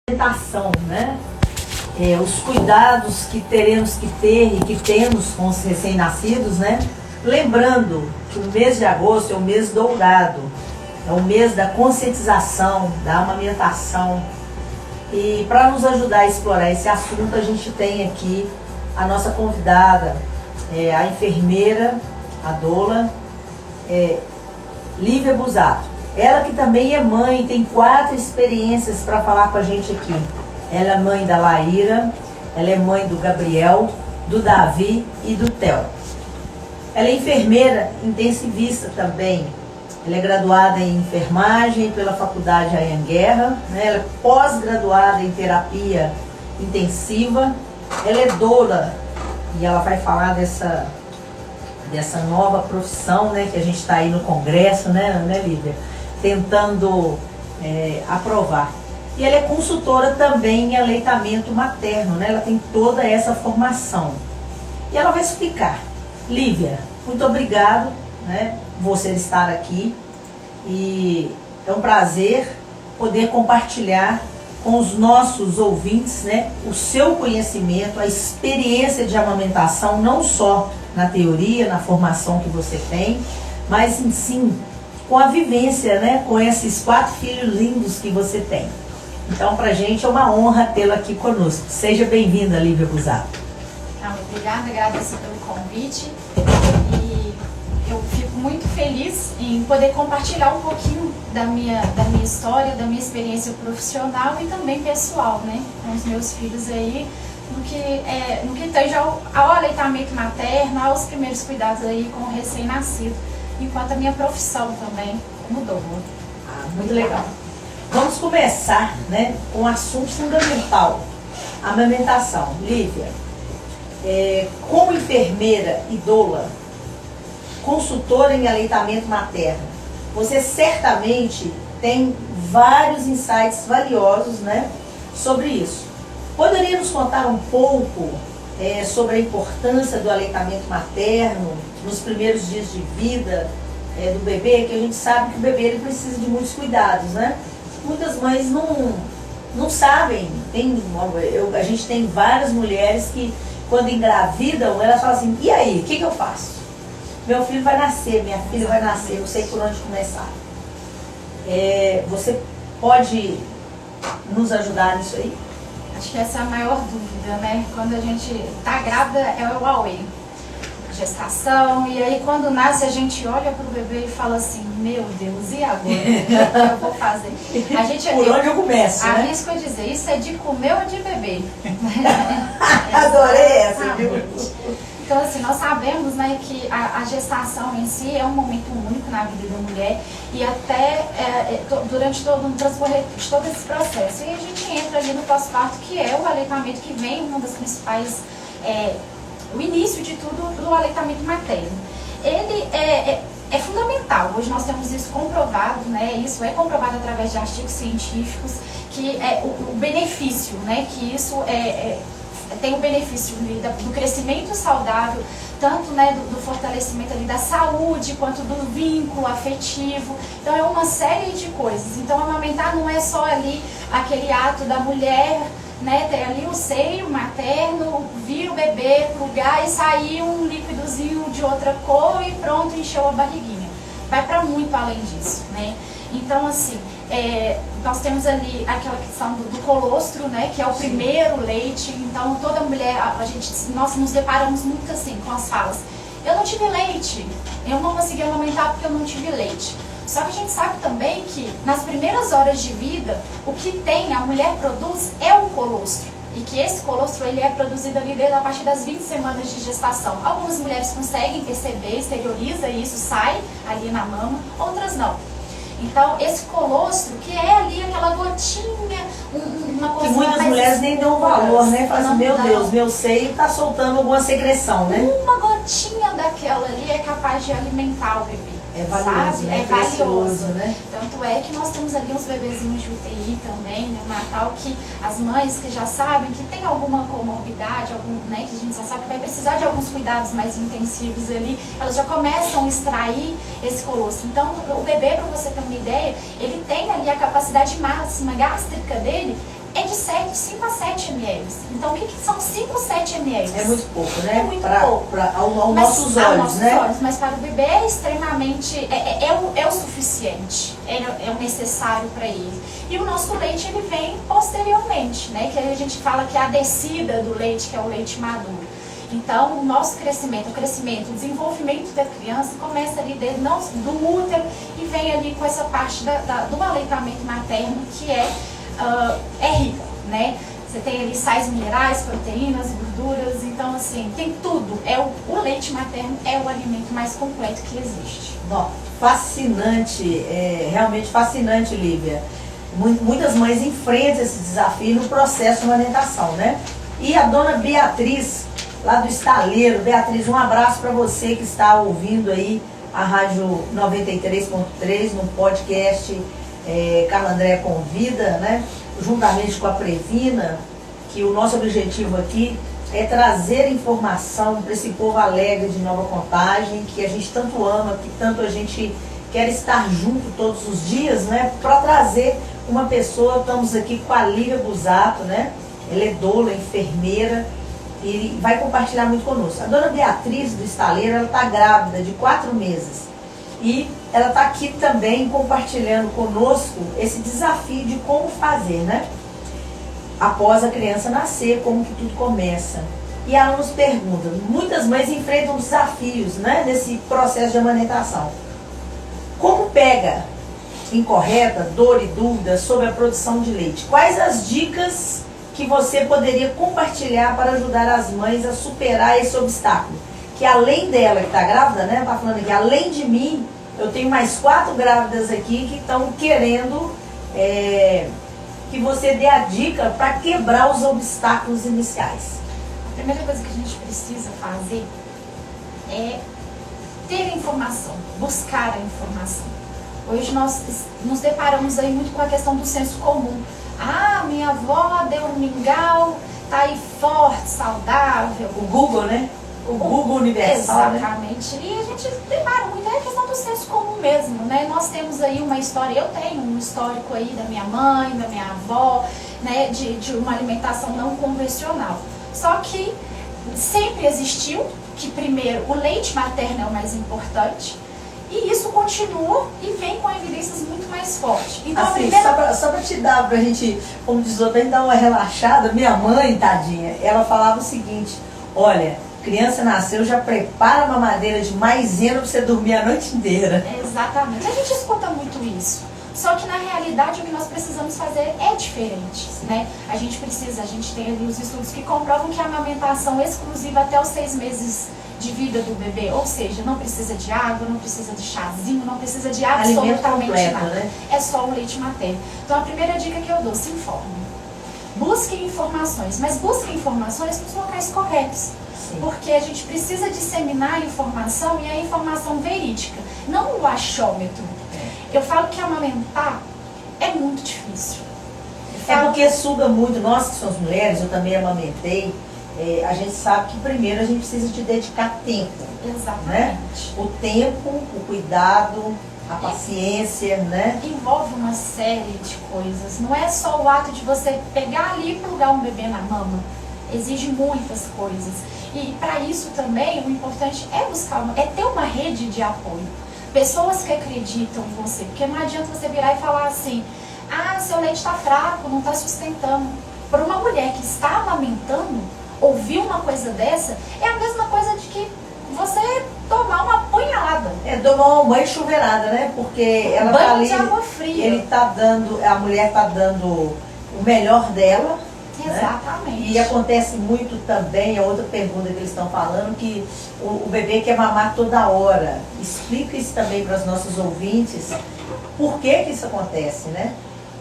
Alimentação, né? Os cuidados que teremos que ter e que temos com os recém-nascidos, né? Lembrando que o mês de agosto é o mês dourado, é o mês da conscientização, da amamentação. E para nos ajudar a explorar esse assunto, a gente tem aqui a nossa convidada, a enfermeira, a doula, Lívia Busato. Ela que também é mãe, tem 4 experiências para falar com a gente aqui. Ela é mãe da Laíra, ela é mãe do Gabriel, do Davi e do Theo. Ela é enfermeira intensivista também. Ela é graduada em enfermagem pela Faculdade Anhanguera, né? Ela é pós-graduada em terapia intensiva. Ela é doula e ela vai falar dessa nova profissão, né, que a gente está aí no congresso, né, Lívia? Tentando aprovar. E ela é consultora também em aleitamento materno, né? Ela tem toda essa formação. E ela vai explicar. Lívia, muito obrigado, né, por você estar aqui. E é um prazer poder compartilhar com os nossos ouvintes, né, o seu conhecimento, a experiência de amamentação, não só na teoria, na formação que você tem, mas sim com a vivência, né, com esses 4 filhos lindos que você tem. Então, pra gente é uma honra tê-la aqui conosco. Seja bem-vinda, Lívia Busato. Obrigada, agradeço pelo convite. E eu fico muito feliz em poder compartilhar um pouquinho da minha história, da minha experiência profissional e também pessoal, né, com os meus filhos aí, no que tange ao aleitamento materno, aos primeiros cuidados aí com o recém-nascido, enquanto a minha profissão também mudou. Muito legal. Vamos começar, né, com um assunto fundamental, a amamentação. Lívia, como enfermeira e doula, consultora em aleitamento materno, você certamente tem vários insights valiosos, né, sobre isso. Poderia nos contar um pouco sobre a importância do aleitamento materno nos primeiros dias de vida do bebê, que a gente sabe que o bebê ele precisa de muitos cuidados, né? Muitas mães não sabem. A gente tem várias mulheres que, quando engravidam, elas falam assim: e aí, o que eu faço? Meu filho vai nascer, minha filha vai nascer, não sei por onde começar. Você pode nos ajudar nisso aí? Acho que essa é a maior dúvida, né? Quando a gente tá grávida, é o auê. Gestação, e aí quando nasce a gente olha pro bebê e fala assim: meu Deus, e agora? O que eu vou fazer? Por onde eu começo, né? Arrisco a dizer, isso é de comer ou de beber? Adorei essa, viu? Então, assim, nós sabemos, né, que a gestação em si é um momento único na vida da mulher e até durante todo o transcorrer de todo esse processo. E a gente entra ali no pós-parto, que é o aleitamento, que vem uma das principais, o início de tudo do aleitamento materno. Ele é fundamental. Hoje nós temos isso comprovado, né, isso é comprovado através de artigos científicos, que é o benefício, né, que isso tem o benefício do crescimento saudável, tanto, né, do fortalecimento ali da saúde, quanto do vínculo afetivo. Então é uma série de coisas. Então amamentar não é só ali aquele ato da mulher, né, ter ali o seio materno, vir o bebê, plugar e sair um líquidozinho de outra cor e pronto, encheu a barriguinha. Vai para muito além disso, né? Então, assim, nós temos ali aquela questão do colostro, né, que é o primeiro leite. Então, toda mulher, nós nos deparamos muito assim com as falas: eu não tive leite, eu não consegui amamentar porque eu não tive leite. Só que a gente sabe também que nas primeiras horas de vida, o que a mulher produz é o colostro. E que esse colostro ele é produzido ali desde a partir das 20 semanas de gestação. Algumas mulheres conseguem perceber, exterioriza e isso sai ali na mama, outras não. Então, esse colostro, que é ali aquela gotinha, uma coisa que muitas mulheres nem dão valor, né? Falam assim: meu Deus, meu seio está soltando alguma secreção, né? Uma gotinha daquela ali é capaz de alimentar o bebê. É valioso, sabe? né? É valioso, né? Tanto é que nós temos ali uns bebezinhos de UTI também, no Natal, que as mães que já sabem que tem alguma comorbidade, né, que a gente já sabe que vai precisar de alguns cuidados mais intensivos ali, elas já começam a extrair esse colostro. Então, o bebê, para você ter uma ideia, ele tem ali a capacidade máxima gástrica dele é de Então, o que são 5, 7 ml? É muito pouco, né? É muito pouco. Aos nossos olhos, né? Mas para o bebê é extremamente, é o suficiente, é o necessário para ele. E o nosso leite, ele vem posteriormente, né? Que a gente fala que é a descida do leite, que é o leite maduro. Então, o nosso crescimento, o desenvolvimento da criança começa ali do útero e vem ali com essa parte do aleitamento materno que é rico, né? Você tem ali sais minerais, proteínas, gorduras, então assim, tem tudo. O leite materno é o alimento mais completo que existe. Não, fascinante, realmente fascinante, Lívia. Muitas mães enfrentam esse desafio no processo de amamentação, né? E a dona Beatriz, lá do Estaleiro. Beatriz, um abraço para você que está ouvindo aí a Rádio 93.3 no podcast Carla Andréa Convida, né? Juntamente com a Previna, que o nosso objetivo aqui é trazer informação para esse povo alegre de Nova Contagem, que a gente tanto ama, que tanto a gente quer estar junto todos os dias, né? Para trazer uma pessoa, estamos aqui com a Lívia Busato, né? Ela é doula, enfermeira, e vai compartilhar muito conosco. A dona Beatriz do Estaleiro, ela está grávida de 4 meses. E ela está aqui também compartilhando conosco esse desafio de como fazer, né? Após a criança nascer, como que tudo começa. E ela nos pergunta, muitas mães enfrentam desafios, né, nesse processo de amamentação. Como pega incorreta, dor e dúvida sobre a produção de leite? Quais as dicas que você poderia compartilhar para ajudar as mães a superar esse obstáculo? Que além dela que está grávida, né, está falando aqui, além de mim, eu tenho mais 4 grávidas aqui que estão querendo que você dê a dica para quebrar os obstáculos iniciais. A primeira coisa que a gente precisa fazer é ter informação, buscar a informação. Hoje nós nos deparamos aí muito com a questão do senso comum. Ah, minha avó deu um mingau, tá aí forte, saudável. O Google, né? O Google universal, exatamente. Né? E a gente depara muito, é a questão do senso comum mesmo, né? Nós temos aí uma história, eu tenho um histórico aí da minha mãe, da minha avó, né? De uma alimentação não convencional. Só que sempre existiu que primeiro o leite materno é o mais importante. E isso continua e vem com evidências muito mais fortes. Então, assim, a primeira... só pra te dar, pra gente, como diz outra, a gente dar uma relaxada, minha mãe, tadinha, ela falava o seguinte, olha, criança nasceu, já prepara uma mamadeira de maisena pra você dormir a noite inteira. Exatamente, a gente escuta muito isso. Só que na realidade o que nós precisamos fazer é diferente, né? A gente tem ali os estudos que comprovam que a amamentação exclusiva até os 6 meses de vida do bebê, ou seja, não precisa de água, não precisa de chazinho, não precisa de absolutamente completo, nada. Né? É só o leite materno. Então a primeira dica que eu dou, se informe. Busquem informações, mas busquem informações nos locais corretos. Sim. Porque a gente precisa disseminar a informação e a informação verídica, não o achômetro. Eu falo que amamentar é muito difícil. É porque suga muito, nós que somos mulheres, eu também amamentei, a gente sabe que primeiro a gente precisa de dedicar tempo. Exatamente. Né? O tempo, o cuidado, a paciência, né? Envolve uma série de coisas. Não é só o ato de você pegar ali e plugar um bebê na mama. Exige muitas coisas. E para isso também o importante é é ter uma rede de apoio. Pessoas que acreditam em você. Porque não adianta você virar e falar assim, ah, seu leite está fraco, não está sustentando. Para uma mulher que está amamentando, ouvir uma coisa dessa é a mesma coisa de que você tomar uma punhalada. É tomar uma banho chuveirada, né? Porque ela banho tá ali, de água fria. A mulher tá dando o melhor dela. Exatamente. Né? E acontece muito também, a outra pergunta que eles estão falando, que o bebê quer mamar toda hora. Explica isso também para os nossos ouvintes. Por que isso acontece, né?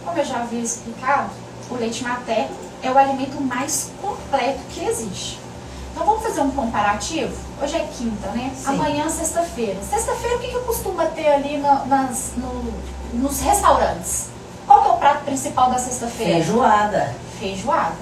Como eu já havia explicado, o leite materno é o alimento mais completo que existe. Então vamos fazer um comparativo? Hoje é quinta, né? Sim. Amanhã é sexta-feira. Sexta-feira o que costuma ter ali nos restaurantes? Qual que é o prato principal da sexta-feira? Feijoada.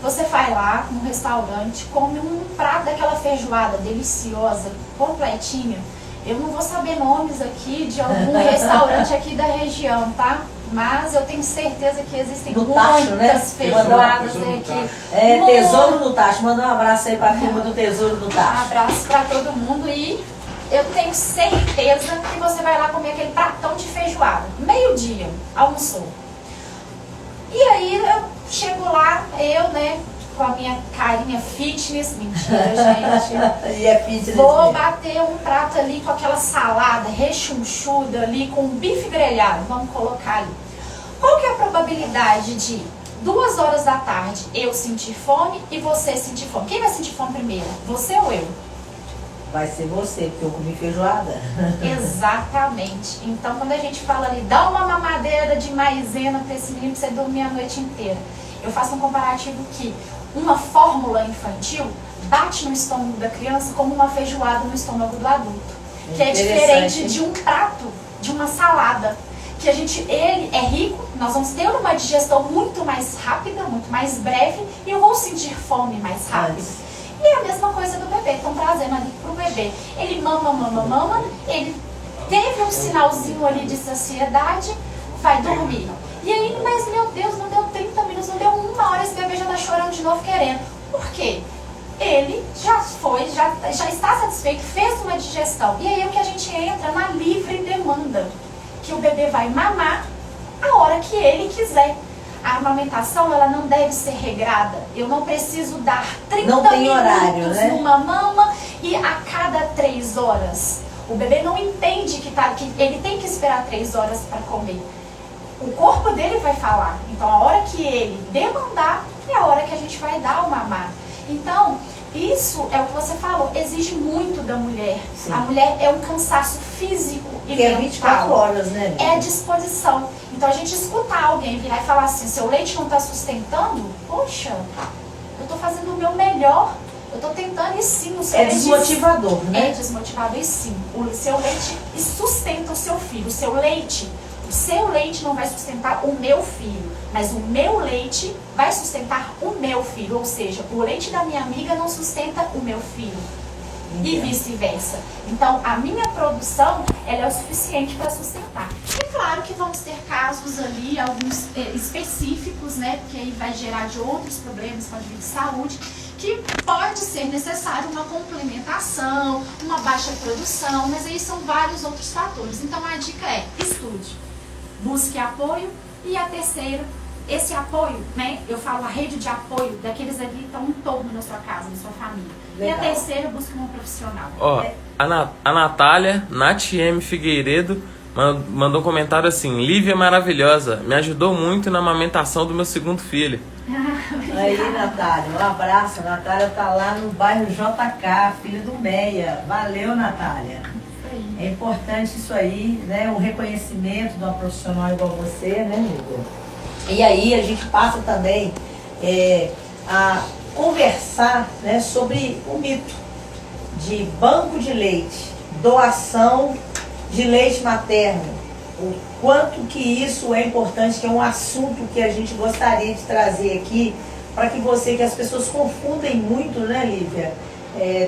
Você vai lá no restaurante, come um prato daquela feijoada deliciosa, completinha. Eu não vou saber nomes aqui de algum restaurante aqui da região, tá? mas eu tenho certeza que existem No tacho, né? muitas feijoadas aqui. Tesouro no tacho. Manda um abraço aí pra turma do Tesouro no Um Tacho. abraço para todo mundo e eu tenho certeza que você vai lá comer aquele pratão de feijoada. Meio-dia, almoçou. E aí eu chego lá, né, com a minha carinha fitness, mentira, gente. E é fitness Vou mesmo. bater um prato ali com aquela salada rechonchuda ali, com bife grelhado, vamos colocar ali. Qual que é a probabilidade de 2 horas da tarde eu sentir fome e você sentir fome? Quem vai sentir fome primeiro? Você ou eu? Vai ser você, porque eu comi feijoada. Exatamente. Então, quando a gente fala ali, dá uma mamadeira de maisena para esse menino pra você dormir a noite inteira. Eu faço um comparativo que uma fórmula infantil bate no estômago da criança como uma feijoada no estômago do adulto. Que é diferente de um prato, de uma salada. Que ele é rico, nós vamos ter uma digestão muito mais rápida, muito mais breve, e eu vou sentir fome mais rápido. E é a mesma coisa do bebê, estão trazendo ali pro bebê. Ele mama, ele teve um sinalzinho ali de saciedade, vai dormir. E aí, mas meu Deus, não deu 30 minutos, não deu 1 hora, esse bebê já tá chorando de novo querendo. Por quê? Ele já está satisfeito, fez uma digestão. E aí é que a gente entra na livre demanda, que o bebê vai mamar a hora que ele quiser. A amamentação, ela não deve ser regrada. Eu não preciso dar 30 minutos horário, né? numa mama e a cada 3 horas. O bebê não entende que ele tem que esperar 3 horas para comer. O corpo dele vai falar. Então, a hora que ele demandar é a hora que a gente vai dar o mamar. Então, isso é o que você falou, exige muito da mulher. Sim. A mulher é um cansaço físico e Que é mental. 24 horas, né? É a disposição. Então a gente escutar alguém virar e falar assim, seu leite não está sustentando, poxa, eu estou fazendo o meu melhor, eu estou tentando e sim, o seu É leite desmotivador, né? é desmotivador e sim, o seu leite sustenta o seu filho, o seu leite não vai sustentar o meu filho, mas o meu leite vai sustentar o meu filho, ou seja, o leite da minha amiga não sustenta o meu filho. E vice-versa. Então, a minha produção, ela é o suficiente para sustentar. E claro que vamos ter casos ali, alguns específicos, né? Porque aí vai gerar de outros problemas, pode vir de saúde, que pode ser necessário uma complementação, uma baixa produção, mas aí são vários outros fatores. Então, a dica é, estude, busque apoio. E a terceira, esse apoio, né? Eu falo a rede de apoio daqueles ali que estão em torno da sua casa, da sua família. Legal. E a terceira, busque uma profissional. Ó, a Natália, Nath M. Figueiredo, mandou um comentário assim: Lívia é maravilhosa, me ajudou muito na amamentação do meu segundo filho. Aí, Natália, um abraço. A Natália tá lá no bairro JK, filho do Meia. Valeu, Natália. É importante isso aí, né? O reconhecimento de uma profissional igual você, né, Lívia? E aí a gente passa também a conversar, né, sobre o mito de banco de leite, doação de leite materno, o quanto que isso é importante, que é um assunto que a gente gostaria de trazer aqui, para que as pessoas confundem muito, né, Lívia?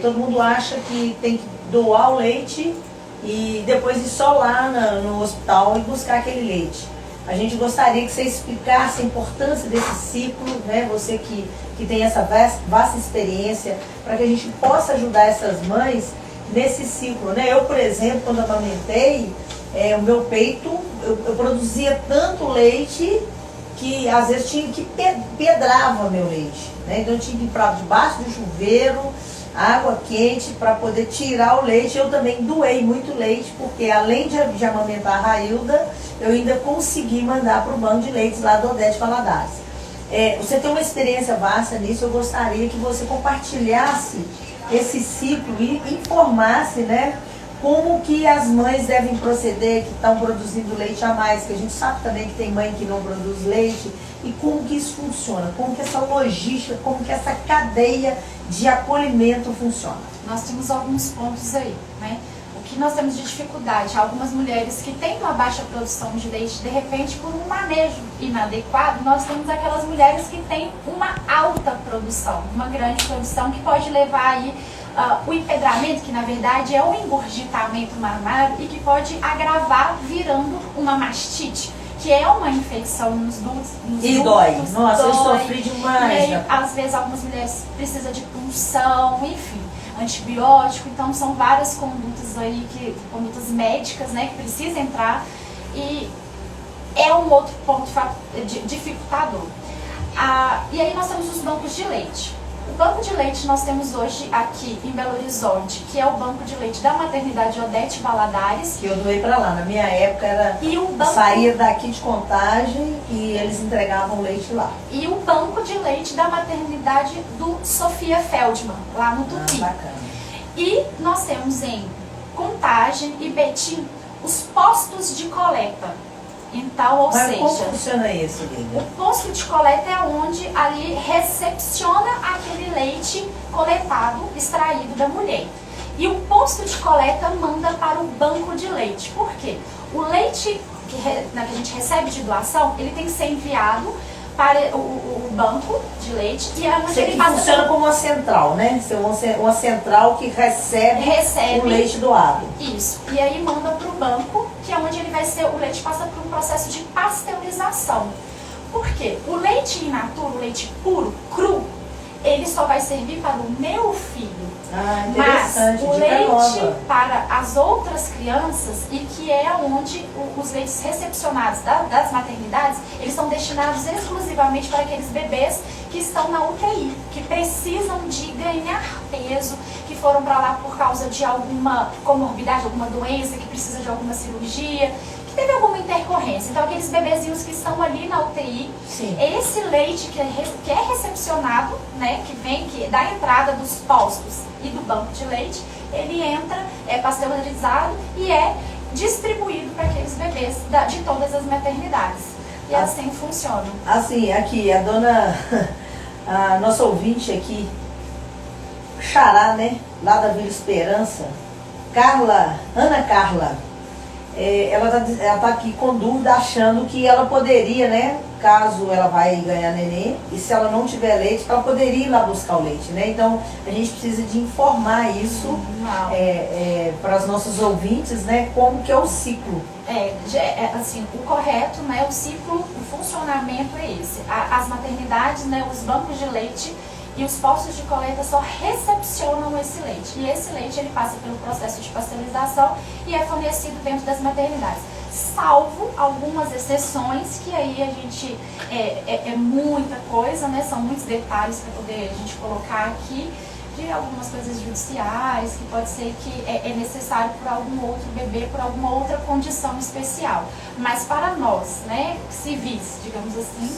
Todo mundo acha que tem que doar o leite e depois ir só lá no hospital e buscar aquele leite. A gente gostaria que você explicasse a importância desse ciclo, né? Você que tem essa vasta experiência, para que a gente possa ajudar essas mães nesse ciclo, né? Eu, por exemplo, quando amamentei, o meu peito, eu produzia tanto leite que às vezes tinha que pedrava meu leite, né? Então eu tinha que ir para debaixo do chuveiro, água quente, para poder tirar o leite. Eu também doei muito leite, porque além de amamentar a Railda, eu ainda consegui mandar para o banco de leites lá do Odete Valadares. Você tem uma experiência vasta nisso, eu gostaria que você compartilhasse esse ciclo e informasse, né, como que as mães devem proceder, que estão produzindo leite a mais, que a gente sabe também que tem mãe que não produz leite, e como que isso funciona, como que essa logística, como que essa cadeia de acolhimento funciona. Nós temos alguns pontos aí, né? O que nós temos de dificuldade, algumas mulheres que têm uma baixa produção de leite, de repente por um manejo inadequado, nós temos aquelas mulheres que têm uma alta produção, uma grande produção, que pode levar aí o empedramento, que na verdade é um engurgitamento mamário e que pode agravar virando uma mastite, que é uma infecção nos dutos. E dói. Nossa, eu sofri demais. E aí, às vezes, algumas mulheres precisam de punção, enfim, antibiótico. Então, são várias condutas aí, condutas médicas, né, que precisam entrar. E é um outro ponto dificultador. E aí nós temos os bancos de leite. O banco de leite nós temos hoje aqui em Belo Horizonte, que é o banco de leite da maternidade Odete Valadares. Que eu doei pra lá. Na minha época era saía daqui de Contagem e eles entregavam leite lá. E o banco de leite da maternidade do Sofia Feldman, lá no Tupi. Bacana. E nós temos em Contagem e Betim os postos de coleta. Então, ou seja, como funciona isso, Lívia? O posto de coleta é onde ali recepciona aquele leite coletado, extraído da mulher. E o posto de coleta manda para o banco de leite. Por quê? O leite que a gente recebe de doação, ele tem que ser enviado para o banco de leite e é onde ele passa. Funciona como uma central, né? Uma central que recebe o leite doado. Isso. E aí manda para o banco, que é onde ele vai ser, o leite passa por um processo de pasteurização. Por quê? O leite in natura, o leite puro, cru, ele só vai servir para o meu filho. Mas o leite para as outras crianças, e que é onde os leites recepcionados das maternidades, eles são destinados exclusivamente para aqueles bebês que estão na UTI, que precisam de ganhar peso, que foram para lá por causa de alguma comorbidade, alguma doença, que precisa de alguma cirurgia, que teve alguma intercorrência. Então, aqueles bebezinhos que estão ali na UTI, sim, esse leite que é recepcionado, né, que vem da entrada dos postos e do banco de leite, ele entra, é pasteurizado e é distribuído para aqueles bebês de todas as maternidades. E assim funciona. Assim, aqui, a nossa ouvinte aqui, Xará, né, lá da Vila Esperança, Ana Carla, ela tá aqui com dúvida, achando que ela poderia, né, caso ela vai ganhar neném, e se ela não tiver leite, ela poderia ir lá buscar o leite, né? Então, a gente precisa de informar isso para os nossos ouvintes, né, como que é o ciclo. Assim, o correto, né, o ciclo, o funcionamento é esse. As maternidades, né, os bancos de leite e os postos de coleta só recepcionam esse leite. E esse leite, ele passa pelo processo de pasteurização e é fornecido dentro das maternidades. Salvo algumas exceções, que aí a gente é muita coisa, né? São muitos detalhes para poder a gente colocar aqui, de algumas coisas judiciais, que pode ser que é necessário por algum outro bebê, por alguma outra condição especial. Mas para nós, né, civis, digamos assim,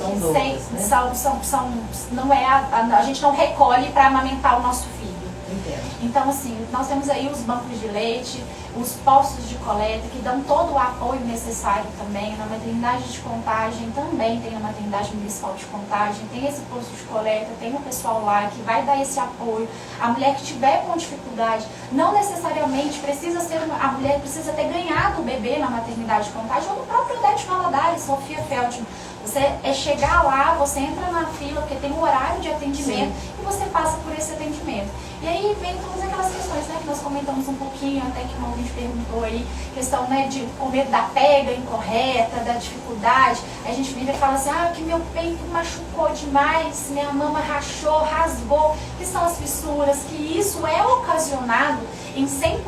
não é a gente não recolhe para amamentar o nosso filho. Entendo. Então, assim, nós temos aí os bancos de leite, os postos de coleta, que dão todo o apoio necessário também. Na maternidade de Contagem também tem, na maternidade municipal de Contagem, tem esse posto de coleta, tem o pessoal lá que vai dar esse apoio. A mulher que tiver com dificuldade, não necessariamente precisa ser a mulher precisa ter ganhado o bebê na maternidade de Contagem, ou no próprio Odete Valadares, Sofia Feldman. Você chegar lá, você entra na fila, porque tem um horário de atendimento, sim, e você passa por esse atendimento. E aí vem todas aquelas questões, né, que nós comentamos um pouquinho, até que uma ouvinte perguntou aí, questão, né, de com medo da pega incorreta, da dificuldade. Aí a gente vira e fala assim, que meu peito machucou demais, minha mama rachou, rasgou, que são as fissuras, que isso é ocasionado em 100%,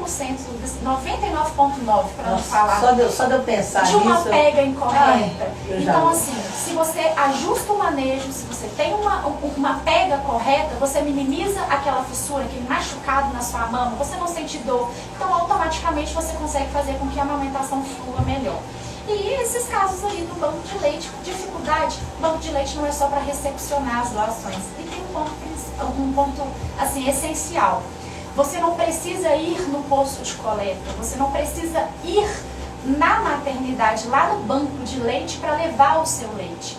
99,9% para não falar. Só de eu pensar de uma pega incorreta. Então, assim, se você ajusta o manejo, se você tem uma pega correta, você minimiza aquela fissura, aquele machucado na sua mama, você não sente dor, então automaticamente você consegue fazer com que a amamentação flua melhor. E esses casos ali do banco de leite, dificuldade, banco de leite não é só para recepcionar as doações. E tem um ponto assim, essencial. Você não precisa ir no posto de coleta, você não precisa ir na maternidade, lá no banco de leite, para levar o seu leite.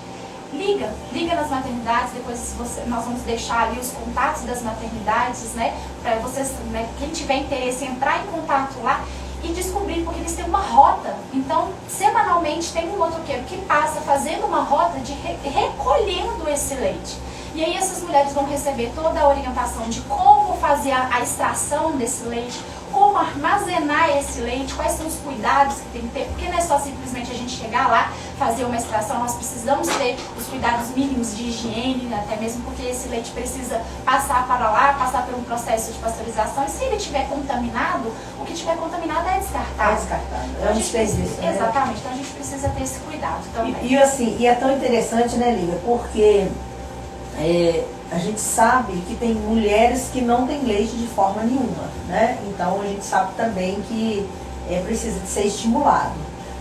Liga nas maternidades, depois nós vamos deixar ali os contatos das maternidades, né, para vocês, né, quem tiver interesse, entrar em contato lá e descobrir, porque eles têm uma rota. Então, semanalmente tem um motoqueiro que passa fazendo uma rota de recolhendo esse leite. E aí essas mulheres vão receber toda a orientação de como fazer a extração desse leite, como como armazenar esse leite, quais são os cuidados que tem que ter, porque não é só simplesmente a gente chegar lá, fazer uma extração, nós precisamos ter os cuidados mínimos de higiene, até mesmo porque esse leite precisa passar para lá, passar por um processo de pasteurização, e se ele estiver contaminado, o que estiver contaminado é descartável. É descartável, Então, é um desperdício, né? Exatamente, então a gente precisa ter esse cuidado também. E assim, e é tão interessante, né, Lívia, porque a gente sabe que tem mulheres que não têm leite de forma nenhuma, né? Então a gente sabe também que precisa de ser estimulado.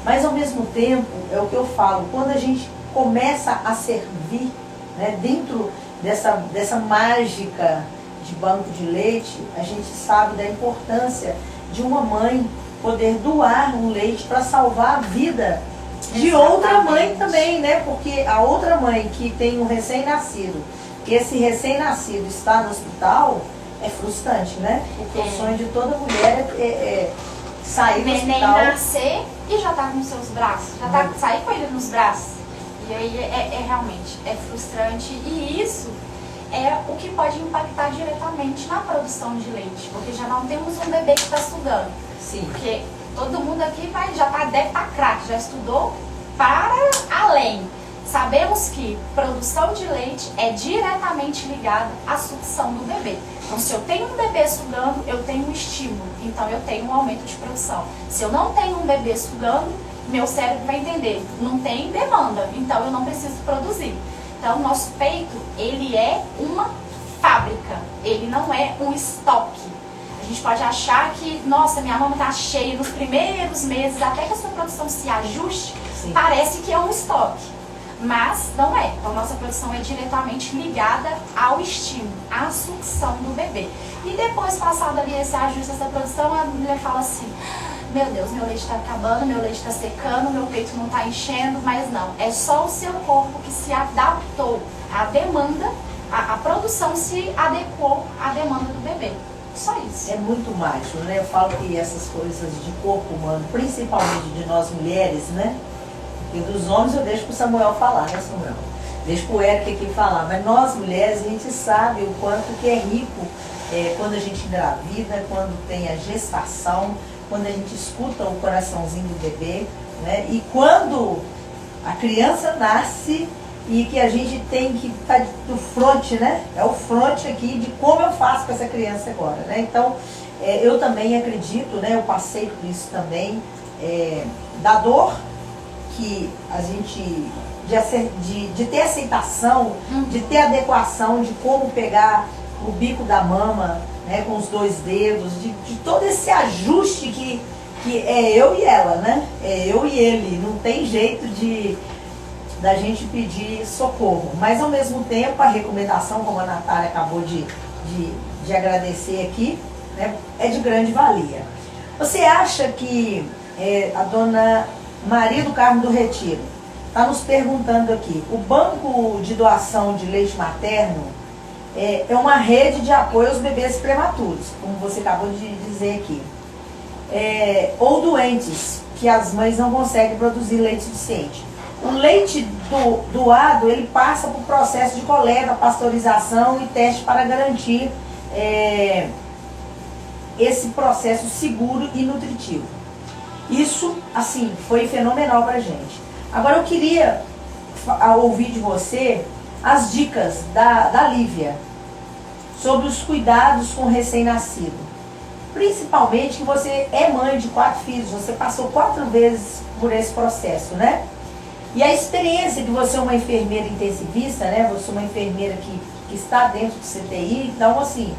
Mas ao mesmo tempo, é o que eu falo, quando a gente começa a servir, né, dentro dessa mágica de banco de leite, a gente sabe da importância de uma mãe poder doar um leite para salvar a vida de outra mãe também, né? Porque a outra mãe que tem um recém-nascido, que esse recém-nascido está no hospital, é frustrante, né? Porque o sonho de toda mulher é sair do neném hospital. nascer e já tá com seus braços, já tá sair com ele nos braços. E aí realmente é frustrante, e isso é o que pode impactar diretamente na produção de leite, porque já não temos um bebê que está estudando. Sim. Porque todo mundo aqui deve estar craque, já estudou para além. Sabemos que produção de leite é diretamente ligada à sucção do bebê. Então, se eu tenho um bebê sugando, eu tenho um estímulo. Então, eu tenho um aumento de produção. Se eu não tenho um bebê sugando, meu cérebro vai entender, não tem demanda, então eu não preciso produzir. Então, o nosso peito, ele é uma fábrica, ele não é um estoque. A gente pode achar que, nossa, minha mama está cheia nos primeiros meses, até que a sua produção se ajuste, Sim. Parece que é um estoque. Mas não é. Então, nossa produção é diretamente ligada ao estímulo, à sucção do bebê. E depois, passado ali esse ajuste, essa produção, a mulher fala assim: meu Deus, meu leite está acabando, meu leite está secando, meu peito não está enchendo. Mas não, é só o seu corpo que se adaptou à demanda, a produção se adequou à demanda do bebê. Só isso. É muito mágico, né? Eu falo que essas coisas de corpo humano, principalmente de nós mulheres, né? E dos homens eu deixo pro Samuel falar, né, Samuel? Deixo pro Eric aqui falar. Mas nós mulheres, a gente sabe o quanto que é rico quando a gente engravida, quando tem a gestação, quando a gente escuta o coraçãozinho do bebê, né? E quando a criança nasce e que a gente tem que estar do front, né? É o front aqui de como eu faço com essa criança agora, né? Então, eu também acredito, né? Eu passei por isso também, da dor que a gente, de ter aceitação, de ter adequação de como pegar o bico da mama, né, com os 2 dedos, de todo esse ajuste que é eu e ela, né? É eu e ele, não tem jeito da gente pedir socorro. Mas ao mesmo tempo a recomendação, como a Natália acabou de agradecer aqui, né, é de grande valia. Você acha que a dona Maria do Carmo do Retiro está nos perguntando aqui: o banco de doação de leite materno é uma rede de apoio aos bebês prematuros, como você acabou de dizer aqui, ou doentes, que as mães não conseguem produzir leite suficiente. O leite doado, ele passa por processo de coleta, pasteurização e teste para garantir esse processo seguro e nutritivo. Isso, assim, foi fenomenal pra gente. Agora eu queria ouvir de você as dicas da Lívia sobre os cuidados com o recém-nascido. Principalmente que você é mãe de 4 filhos, você passou 4 vezes por esse processo, né? E a experiência que você é uma enfermeira intensivista, né? Você é uma enfermeira que está dentro do CTI, então, assim,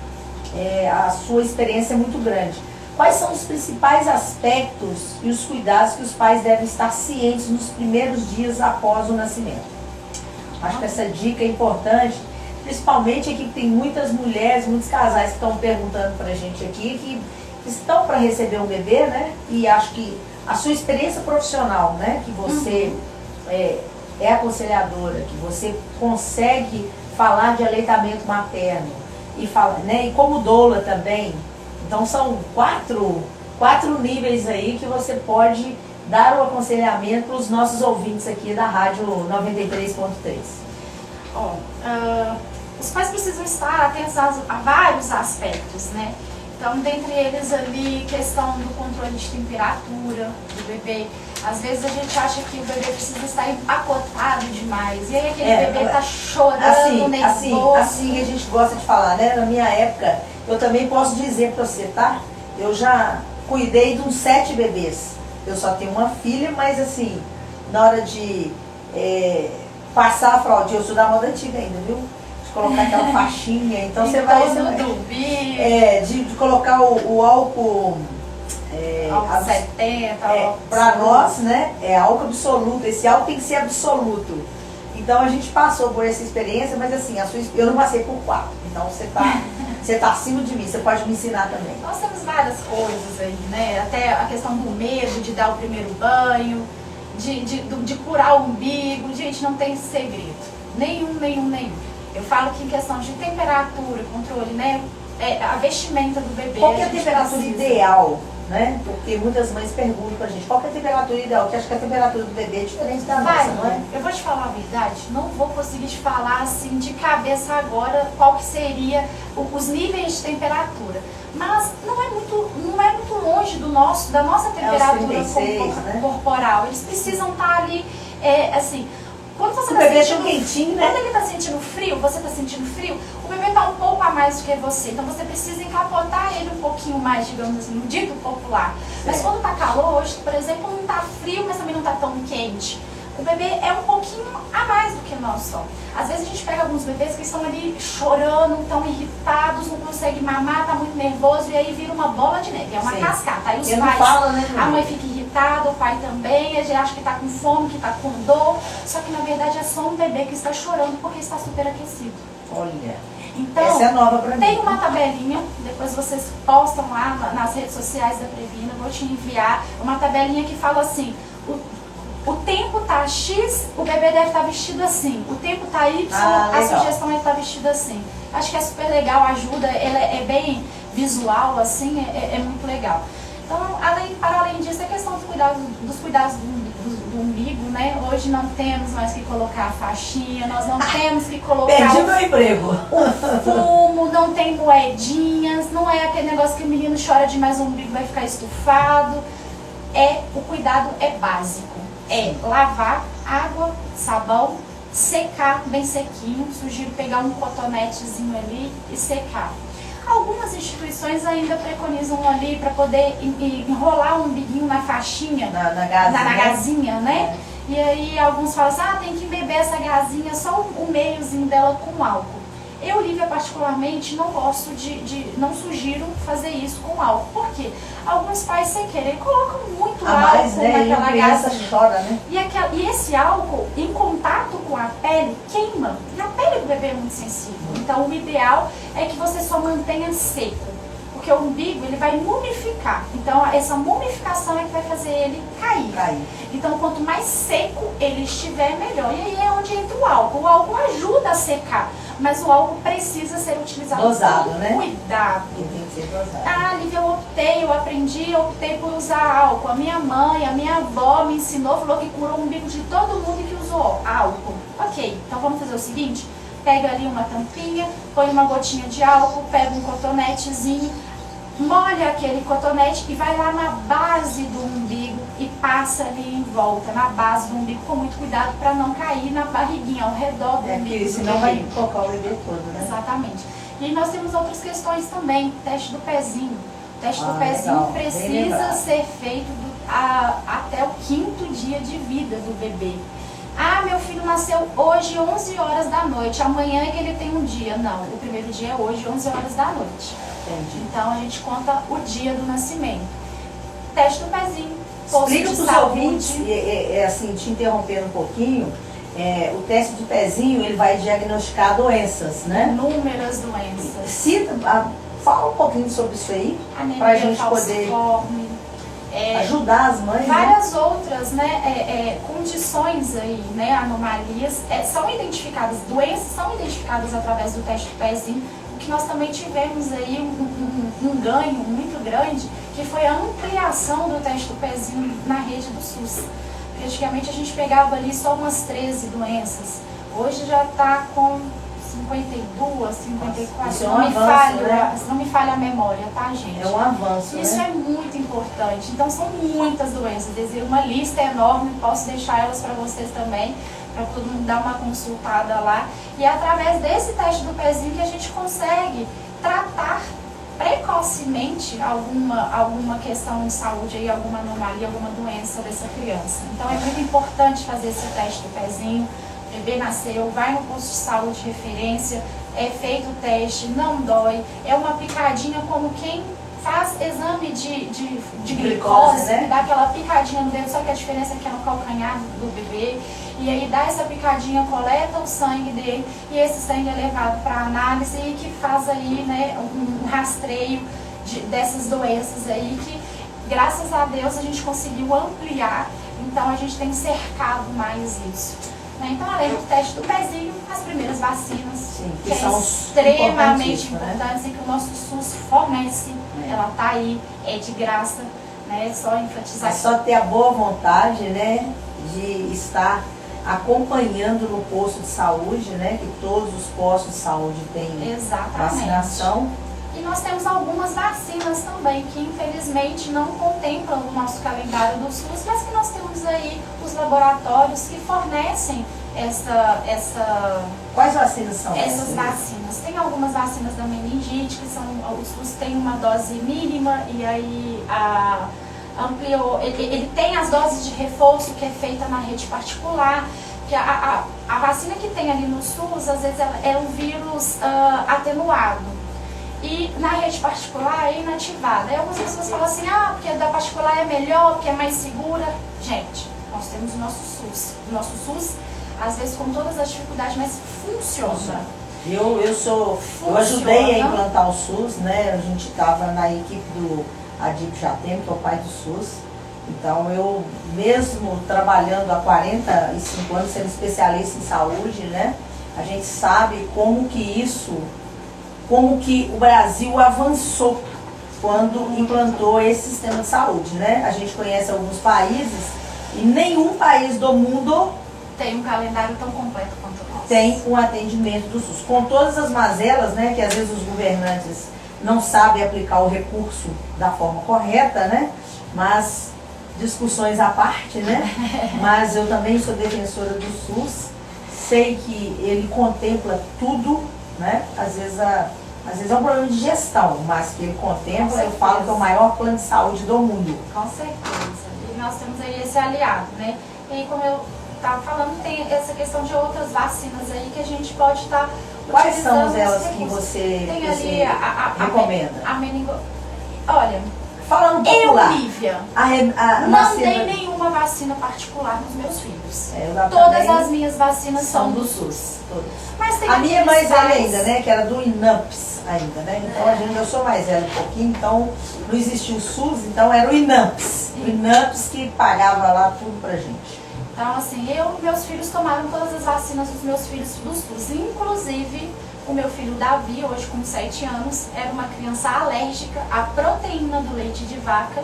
a sua experiência é muito grande. Quais são os principais aspectos e os cuidados que os pais devem estar cientes nos primeiros dias após o nascimento? Acho que essa dica é importante, principalmente aqui que tem muitas mulheres, muitos casais que estão perguntando pra gente aqui, que estão para receber um bebê, né? E acho que a sua experiência profissional, né? Que você é aconselhadora, que você consegue falar de aleitamento materno e fala, né? E como doula também. Então são 4 níveis aí que você pode dar o aconselhamento para os nossos ouvintes aqui da Rádio 93.3. Os pais precisam estar atentos a vários aspectos, né? Então, dentre eles ali, questão do controle de temperatura do bebê. Às vezes a gente acha que o bebê precisa estar empacotado demais. E aí aquele bebê tá chorando, nervoso. Assim a gente gosta de falar, né? Na minha época, eu também posso dizer pra você, tá? Eu já cuidei de uns 7 bebês. Eu só tenho uma filha, mas assim, na hora de passar a fraldinha, eu sou da moda antiga ainda, viu? De colocar aquela faixinha. Então você vai... de colocar o álcool... álcool 70, para nós, né, é álcool absoluto. Esse álcool tem que ser absoluto. Então a gente passou por essa experiência, mas assim, eu não passei por 4. Então você tá acima de mim, você pode me ensinar também. Nós temos várias coisas aí, né? Até a questão do medo de dar o primeiro banho, de curar o umbigo. Gente, não tem segredo. Nenhum. Eu falo que em questão de temperatura, controle, né? A vestimenta do bebê. Qual que é a temperatura ideal? Né? Porque muitas mães perguntam pra gente qual que é a temperatura ideal, porque acho que a temperatura do bebê é diferente da nossa, não é? Eu vou te falar a verdade, não vou conseguir te falar assim de cabeça agora qual que seria os níveis de temperatura. Mas não é muito longe da nossa temperatura 36, né? corporal. Eles precisam estar ali, assim. Quando você o bebê é quentinho, né? Quando ele está sentindo frio, você está sentindo frio, o bebê está um pouco a mais do que você. Então você precisa encapotar ele um pouquinho mais, digamos assim, no dito popular. Certo. Mas quando está calor, hoje, por exemplo, não está frio, mas também não está tão quente. O bebê é um pouquinho a mais do que nós somos. Às vezes a gente pega alguns bebês que estão ali chorando, estão irritados, não conseguem mamar, está muito nervoso, e aí vira uma bola de neve, é uma cascata. Aí os pais, fala, né, a mãe fica irritada, o pai também, a gente acha que está com fome, que está com dor, só que na verdade é só um bebê que está chorando porque está superaquecido. Olha, então, essa é nova pra mim. Tem uma tabelinha, depois vocês postam lá nas redes sociais da Previna, vou te enviar uma tabelinha que fala assim, o tempo tá X, o bebê deve estar vestido assim. O tempo tá Y, a sugestão é estar vestido assim. Acho que é super legal, ajuda, ela é bem visual, assim, é muito legal. Então, para além disso, a questão dos cuidados do umbigo, né? Hoje não temos mais que colocar a faixinha, nós não temos que colocar perdi meu emprego. O fumo, não tem moedinhas, não é aquele negócio que o menino chora demais, o umbigo vai ficar estufado. O cuidado é básico. Lavar, água, sabão, secar bem sequinho. Sugiro pegar um cotonetezinho ali e secar. Algumas instituições ainda preconizam ali para poder enrolar o umbiguinho na faixinha, na gazinha, né? E aí alguns falam assim, tem que beber essa gazinha, só o meiozinho dela com álcool. Eu, Lívia, particularmente, não gosto não sugiro fazer isso com álcool. Por quê? Alguns pais, sem querer, colocam muito álcool naquela gazinha. Chora, né? E esse álcool, em contato com a pele, queima. E a pele do bebê é muito sensível. Então, o ideal é que você só mantenha seco. Porque o umbigo, ele vai mumificar. Então, essa mumificação é que vai fazer ele cair. Então, quanto mais seco ele estiver, melhor. E aí é onde entra o álcool. O álcool ajuda a secar. Mas o álcool precisa ser utilizado dosado, com né? cuidado. Tem que ser dosado. Lívia, eu optei por usar álcool. A minha mãe, a minha avó me ensinou, falou que curou o umbigo de todo mundo que usou álcool. Ok, então vamos fazer o seguinte, pega ali uma tampinha, põe uma gotinha de álcool, pega um cotonetezinho, molha aquele cotonete e vai lá na base do umbigo e passa ali em volta, na base do umbigo, com muito cuidado para não cair na barriguinha, ao redor do umbigo. Porque senão vai tocar o bebê todo, né? Exatamente. E nós temos outras questões também, teste do pezinho. O teste do pezinho precisa ser feito até o 5º dia de vida do bebê. Meu filho nasceu hoje 11 horas da noite, amanhã é que ele tem um dia. Não, o primeiro dia é hoje, 11 horas da noite. Entendi. Então a gente conta o dia do nascimento. Teste do pezinho, posto Explica de para os saúde. ouvintes, assim, te interrompendo um pouquinho, o teste do pezinho, ele vai diagnosticar doenças, né? Inúmeras doenças. Fala um pouquinho sobre isso aí, para a gente poder ajudar as mães. Várias outras, né, condições aí, né, anomalias, são identificadas, doenças são identificadas através do teste do pezinho. O que nós também tivemos aí um ganho muito grande, que foi a ampliação do teste do pezinho na rede do SUS. Antigamente a gente pegava ali só umas 13 doenças, hoje já está com 52, 54, Isso é um não, avanço, né? não me falha a memória, tá, gente? É um avanço, Isso né? é muito importante. Então, são muitas doenças. Dizer, uma lista enorme, posso deixar elas para vocês também, para todo mundo dar uma consultada lá. E é através desse teste do pezinho que a gente consegue tratar precocemente alguma questão de saúde, aí, alguma anomalia, alguma doença dessa criança. Então, é muito importante fazer esse teste do pezinho. O bebê nasceu, vai no posto de saúde de referência, é feito o teste, não dói, é uma picadinha como quem faz exame de glicose, né? dá aquela picadinha no dedo, só que a diferença é que é no calcanhar do bebê, e aí dá essa picadinha, coleta o sangue dele, e esse sangue é levado para análise e que faz aí, né, um rastreio dessas doenças aí que, graças a Deus, a gente conseguiu ampliar, então a gente tem cercado mais isso. Então, além do teste do pezinho, as primeiras vacinas, Sim, que são extremamente importantíssimas, importantes, e que o nosso SUS fornece, ela tá aí, é de graça, né? Só enfatizar. É só ter a boa vontade, né, de estar acompanhando no posto de saúde, né, que todos os postos de saúde têm vacinação. E nós temos algumas vacinas também, que infelizmente não contemplam o nosso calendário do SUS, mas que nós temos aí os laboratórios que fornecem Quais vacinas são essas vacinas? Tem algumas vacinas da meningite, que o SUS tem uma dose mínima, e aí ampliou, ele tem as doses de reforço que é feita na rede particular, que a vacina que tem ali no SUS, às vezes é um vírus atenuado. E na rede particular é inativada. Aí algumas pessoas falam assim, porque a da particular é melhor, porque é mais segura. Gente, nós temos o nosso SUS. O nosso SUS, às vezes com todas as dificuldades, mas funciona. Eu ajudei a implantar o SUS, né? A gente estava na equipe do Adib Jatem, que é o pai do SUS. Então eu, mesmo trabalhando há 45 anos, sendo especialista em saúde, né? A gente sabe como que o Brasil avançou quando implantou esse sistema de saúde, né? A gente conhece alguns países e nenhum país do mundo tem um calendário tão completo quanto o nosso. Tem um atendimento do SUS. Com todas as mazelas, né, que às vezes os governantes não sabem aplicar o recurso da forma correta, né? Mas discussões à parte, né? Mas eu também sou defensora do SUS, sei que ele contempla tudo, né? Às vezes é um problema de gestão, mas que ele contempla, eu falo que é o maior plano de saúde do mundo. Com certeza. E nós temos aí esse aliado, né? E aí, como eu estava falando, tem essa questão de outras vacinas aí que a gente pode estar Quais são elas que você recomenda? Olha, falando popular, Lívia, não vacina... tem nenhuma vacina particular nos meus filhos. Todas as minhas vacinas são do SUS. Mas tem a minha é mais velha ainda, né? Que era do INAMPS ainda, né? Então eu sou mais velha um pouquinho, então não existia o SUS, então era o INAMPS. O INAMPS que pagava lá tudo pra gente. Então, assim, meus filhos tomaram todas as vacinas dos meus filhos do SUS, inclusive o meu filho Davi, hoje com 7 anos, era uma criança alérgica à proteína do leite de vaca.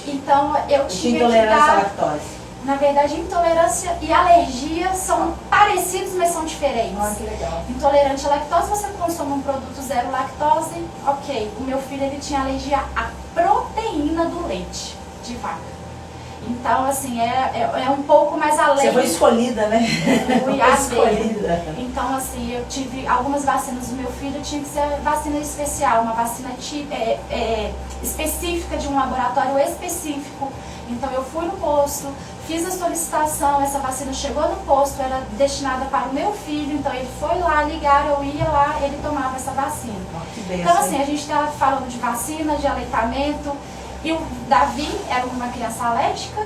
Então, eu tive intolerância à lactose. Na verdade, intolerância e alergia são parecidos, mas são diferentes. Que legal. Intolerante à lactose, você consome um produto zero lactose, ok. O meu filho, ele tinha alergia à proteína do leite de vaca. Então, assim, é um pouco mais além. Você foi escolhida, né? Fui escolhida. Então, assim, eu tive algumas vacinas do meu filho, tinha que ser vacina especial, uma vacina específica de um laboratório específico. Então, eu fui no posto, fiz a solicitação, essa vacina chegou no posto, era destinada para o meu filho, então ele foi lá, ligaram, eu ia lá, ele tomava essa vacina. Então, assim, a gente está falando de vacina, de aleitamento. E o Davi era uma criança alérgica,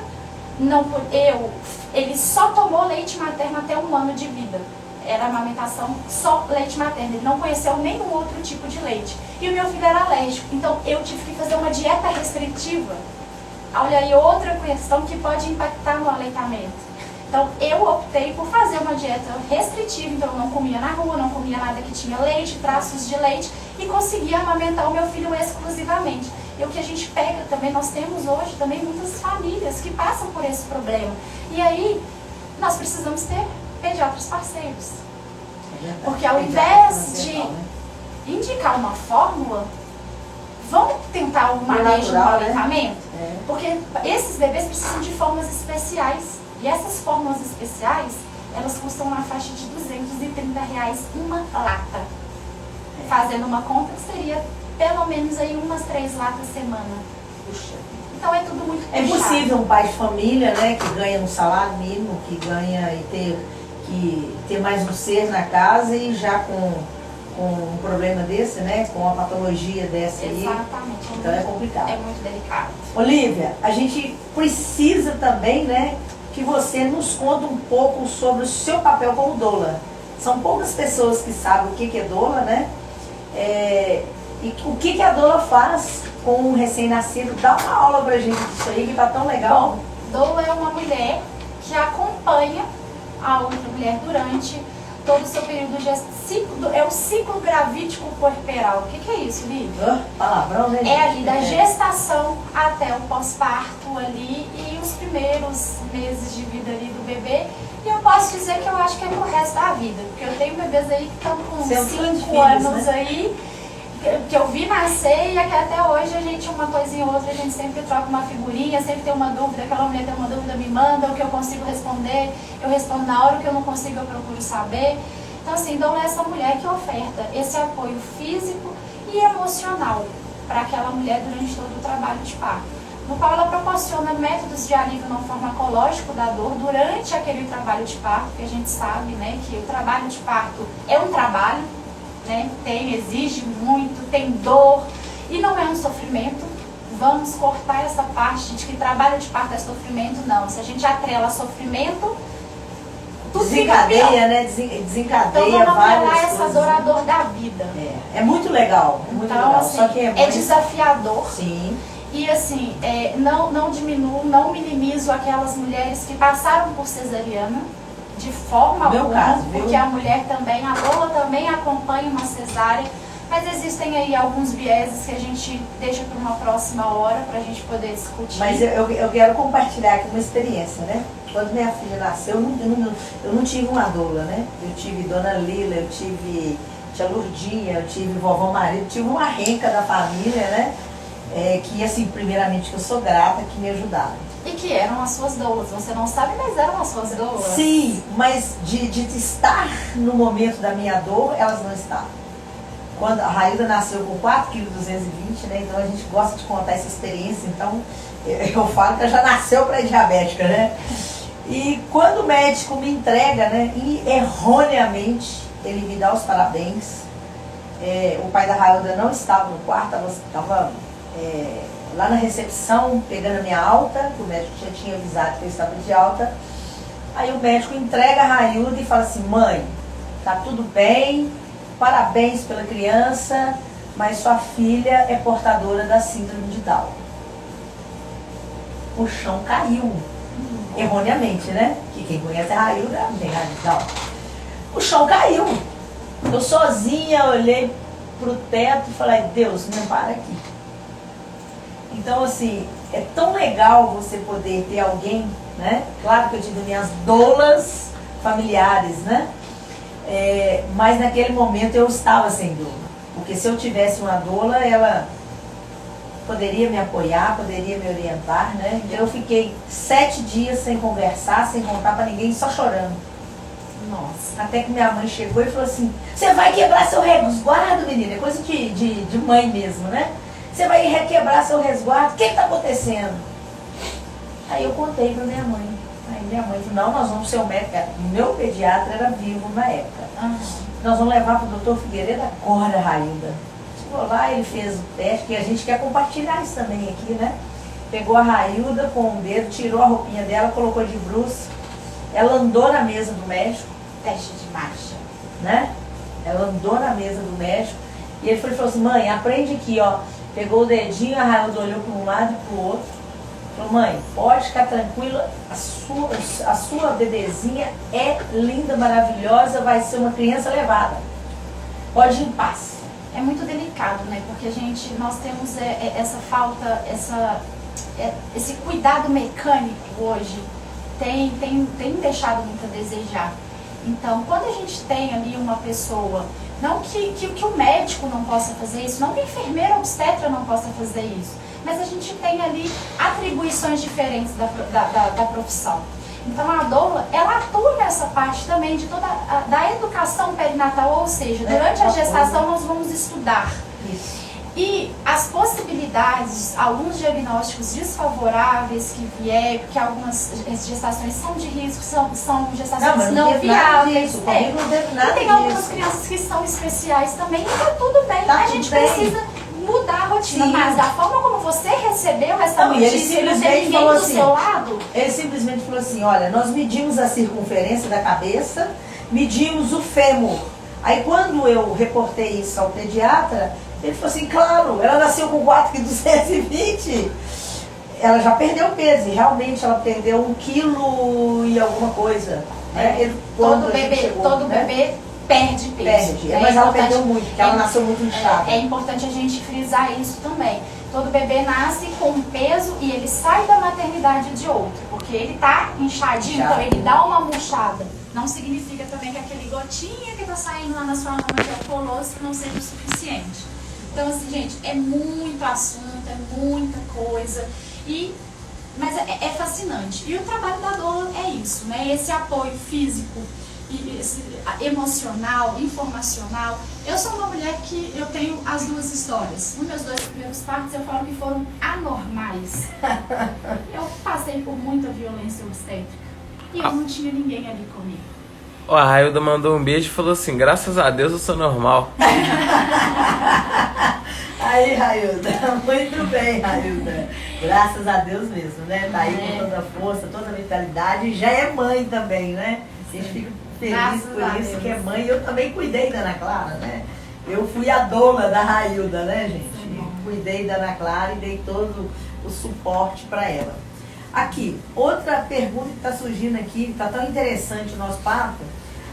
ele só tomou leite materno até 1 ano de vida. Era amamentação só leite materno, ele não conheceu nenhum outro tipo de leite. E o meu filho era alérgico, então eu tive que fazer uma dieta restritiva. Olha aí outra questão que pode impactar no aleitamento. Então eu optei por fazer uma dieta restritiva, então eu não comia na rua, não comia nada que tinha leite, traços de leite, e conseguia amamentar o meu filho exclusivamente. E o que a gente pega também, nós temos hoje também muitas famílias que passam por esse problema. E aí, nós precisamos ter pediatras parceiros. Porque ao invés de indicar uma fórmula, vamos tentar o manejo do aleitamento? Né? Porque esses bebês precisam de fórmulas especiais. E essas fórmulas especiais, elas custam na faixa de R$230 uma lata. Fazendo uma conta que seria pelo menos aí umas 3 latas semana. Puxa. Então é tudo muito É puxado. possível um pai de família, né, que ganha um salário mínimo, que ganha e ter mais um ser na casa e já com um problema desse, né, com uma patologia dessa aí. Exatamente. Então é complicado. É muito delicado. Olívia, a gente precisa também, né, que você nos conte um pouco sobre o seu papel como doula. São poucas pessoas que sabem o que é doula, né? E o que a doula faz com um recém-nascido. Dá uma aula pra gente disso aí, que tá tão legal. Bom, doula é uma mulher que acompanha a outra mulher durante todo o seu período de ciclo, é o ciclo gravídico corporal. O que é isso, Lívia? Palavrão, né? É ali da gestação até o pós-parto ali e os primeiros meses de vida ali do bebê. E eu posso dizer que eu acho que é pro resto da vida, porque eu tenho bebês aí que estão com 5 anos, né? Aí, que eu vi nascer e que até hoje a gente, uma coisinha ou outra, a gente sempre troca uma figurinha, sempre tem uma dúvida, aquela mulher tem uma dúvida, me manda, o que eu consigo responder, eu respondo na hora, o que eu não consigo eu procuro saber. Então assim, então é essa mulher que oferta esse apoio físico e emocional para aquela mulher durante todo o trabalho de parto, no qual ela proporciona métodos de alívio não farmacológico da dor durante aquele trabalho de parto, que a gente sabe, né, que o trabalho de parto é um trabalho, né, exige muito, tem dor e não é um sofrimento. Vamos cortar essa parte de que trabalho de parto é sofrimento, não. Se a gente atrela sofrimento, tudo desencadeia, né? Desencadeia então vamos várias apelar essa coisas. dor à dor da vida. É muito legal, é muito então, legal. assim, Só que é desafiador. Sim. E assim, não diminuo, não minimizo aquelas mulheres que passaram por cesariana de forma alguma, porque a mulher também, a doula também acompanha uma cesárea, mas existem aí alguns vieses que a gente deixa para uma próxima hora para a gente poder discutir. Mas eu quero compartilhar aqui uma experiência, né? Quando minha filha nasceu, eu não tive uma doula, né? Eu tive Dona Lila, eu tive Tia Lourdinha, eu tive Vovó Maria, eu tive uma renca da família, né? Que assim, primeiramente que eu sou grata, que me ajudaram. E que eram as suas doulas, você não sabe, mas eram as suas doulas. Sim, mas de estar no momento da minha dor, elas não estavam. Quando a Raída nasceu com 4,220 kg, né? Então a gente gosta de contar essa experiência, então eu falo que ela já nasceu pré-diabética, né? E quando o médico me entrega, né? E erroneamente ele me dá os parabéns. O pai da Raída não estava no quarto, estava lá na recepção, pegando a minha alta, que o médico já tinha avisado que eu estava de alta. Aí o médico entrega a Railda e fala assim: mãe, tá tudo bem, parabéns pela criança, mas sua filha é portadora da síndrome de Down. O chão caiu, erroneamente, né? Que quem conhece a Railda não tem nada de Down. O chão caiu. Eu sozinha olhei pro teto e falei: Deus, me para aqui. Então, assim, é tão legal você poder ter alguém, né? Claro que eu tive minhas doulas familiares, né? Mas naquele momento eu estava sem doula. Porque se eu tivesse uma doula, ela poderia me apoiar, poderia me orientar, né? Eu fiquei 7 dias sem conversar, sem contar pra ninguém, só chorando. Nossa. Até que minha mãe chegou e falou assim: você vai quebrar seu resguardo, menina? É coisa de mãe mesmo, né? Você vai requebrar seu resguardo, o que está acontecendo? Aí eu contei para minha mãe. Aí minha mãe falou: não, nós vamos ser o médico. Meu pediatra era vivo na época. Nós vamos levar para o doutor Figueiredo agora, Railda. Chegou lá, ele fez o teste, que a gente quer compartilhar isso também aqui, né? Pegou a Railda com o dedo, tirou a roupinha dela, colocou de bruços. Ela andou na mesa do médico. Teste de marcha. Né? Ela andou na mesa do médico. E ele falou assim: mãe, aprende aqui, ó. Pegou o dedinho, a Railda olhou para um lado e para o outro. Falou: mãe, pode ficar tranquila, a sua bebezinha é linda, maravilhosa, vai ser uma criança levada. Pode ir em paz. É muito delicado, né? Porque nós temos essa falta, esse cuidado mecânico hoje tem deixado muito a desejar. Então, quando a gente tem ali uma pessoa, não que o médico não possa fazer isso, não que a enfermeira obstetra não possa fazer isso, mas a gente tem ali atribuições diferentes da profissão. Então a doula, ela atua nessa parte também de toda da educação perinatal, ou seja, durante a gestação nós vamos estudar. Isso. E as possibilidades, alguns diagnósticos desfavoráveis que vier, porque algumas gestações são de risco, são gestações não viáveis. E tem algumas crianças que são especiais também, e tá tudo bem, a gente precisa mudar a rotina. Sim. Mas da forma como você recebeu essa notícia e não tem ninguém do seu lado. Ele simplesmente falou assim, olha, nós medimos a circunferência da cabeça, medimos o fêmur. Aí quando eu reportei isso ao pediatra, ele falou assim, claro, ela nasceu com 4,220 kg. Ela já perdeu peso, e realmente ela perdeu 1 quilo e alguma coisa. Né? Todo bebê perde peso. Perde, mas ela perdeu muito, porque ela nasceu muito inchada. É importante a gente frisar isso também. Todo bebê nasce com um peso e ele sai da maternidade de outro, porque ele tá inchadinho, então ele dá uma murchada. Não significa também que aquele gotinha que tá saindo lá na sua mama que é o colosso não seja o suficiente. Então, assim, gente, é muito assunto, é muita coisa, mas é fascinante. E o trabalho da doula é isso, né? Esse apoio físico, esse emocional, informacional. Eu sou uma mulher que eu tenho as duas histórias. Nos meus 2 primeiros partos eu falo que foram anormais. Eu passei por muita violência obstétrica e eu não tinha ninguém ali comigo. Ó, a Railda mandou um beijo e falou assim, graças a Deus eu sou normal. Aí, Railda, muito bem, Railda. Graças a Deus mesmo, né? Tá aí com toda a força, toda a vitalidade, e já é mãe também, né? A gente fica feliz por isso que é mãe. Eu também cuidei da Ana Clara, né? Eu fui a doula da Railda, né, gente? Cuidei da Ana Clara e dei todo o suporte para ela. Aqui, outra pergunta que está surgindo aqui, está tão interessante o nosso papo.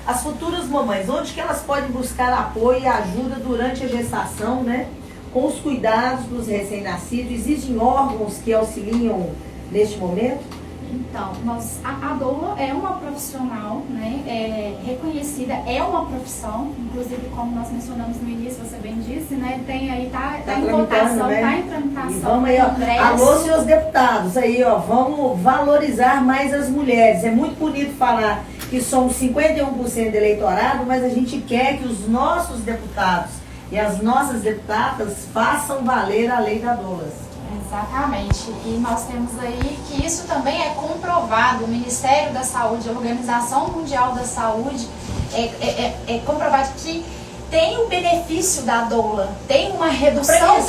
As futuras mamães, onde que elas podem buscar apoio e ajuda durante a gestação, né? Com os cuidados dos recém-nascidos, existem órgãos que auxiliam neste momento? Então, a doula é uma profissional, né, reconhecida, é uma profissão, inclusive como nós mencionamos no início, você bem disse, né, tem aí, tá em votação, né? Tá em tramitação. E vamos aí, ó, alô, seus deputados, aí, ó, vamos valorizar mais as mulheres. É muito bonito falar que somos 51% do eleitorado, mas a gente quer que os nossos deputados e as nossas deputadas façam valer a lei da doulas. Exatamente, e nós temos aí que isso também é comprovado, o Ministério da Saúde, a Organização Mundial da Saúde, é comprovado que tem o benefício da doula, tem uma redução